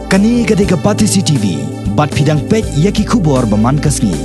Kani gadega Patisi TV, bat pidang pet yaki kubor baman kasngi.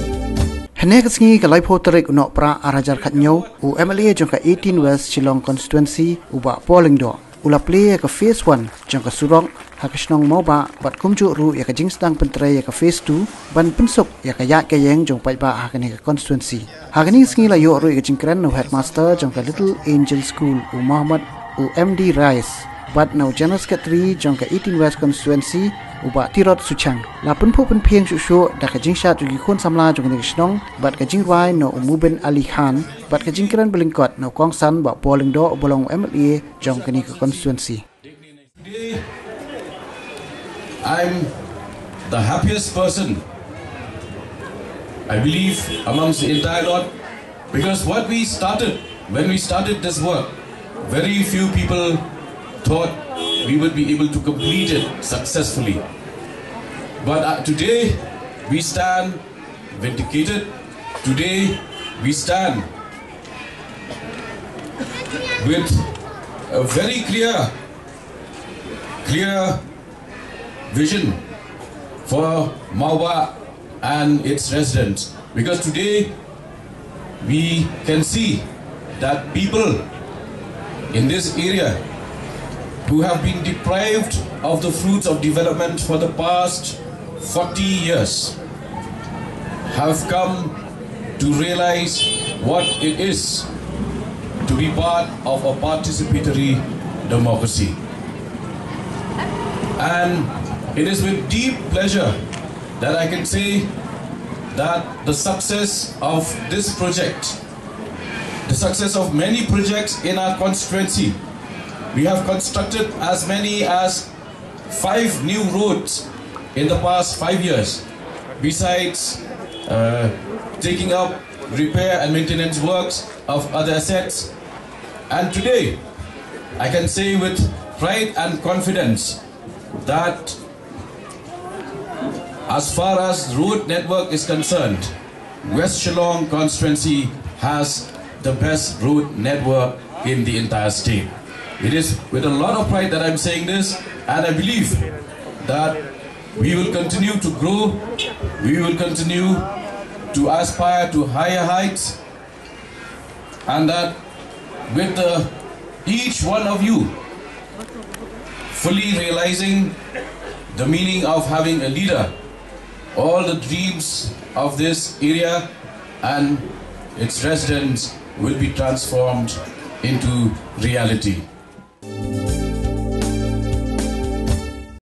Hene kasngi kalai poterik unok pra arajar khatnyo u MLA jongka 18 West Shillong constituency uba Lyngdoh. Ula Plie ka phase 1 jongka Surok hakisnong Mawbah bat kumju ru ya ka jingstang pentre ya ka phase 2 ban pensuk ya ka yak kayeng jong pai ba hakani ka constituency. Hakani sngi la yo ru ya jingkren no headmaster jongka Little Angel School u Muhammad u MD Rice. But now General Secretary jongka 18 West constituency uba tirot suchang la punpho punpheng shu da ka jingsha jugi khon samla jong ni snong bat ka jingwai no umuben Ali Khan bat ka jingkran belingkot no kongsan ba Lyngdoh bolong MLA jongka ni ka constituency. Today I'm the happiest person I believe amongst the entire lot, because what we started when we started this work, very few people thought we would be able to complete it successfully. But today we stand vindicated. Today we stand with a very clear vision for Mawbah and its residents. Because today we can see that people in this area who have been deprived of the fruits of development for the past 40 years have come to realize what it is to be part of a participatory democracy. And it is with deep pleasure that I can say that the success of this project, the success of many projects in our constituency, we have constructed as many as 5 new roads in the past 5 years, besides taking up repair and maintenance works of other assets. And today, I can say with pride and confidence that as far as road network is concerned, West Shillong constituency has the best road network in the entire state. It is with a lot of pride that I'm saying this, and I believe that we will continue to grow, we will continue to aspire to higher heights, and that with each one of you fully realizing the meaning of having a leader, all the dreams of this area and its residents will be transformed into reality.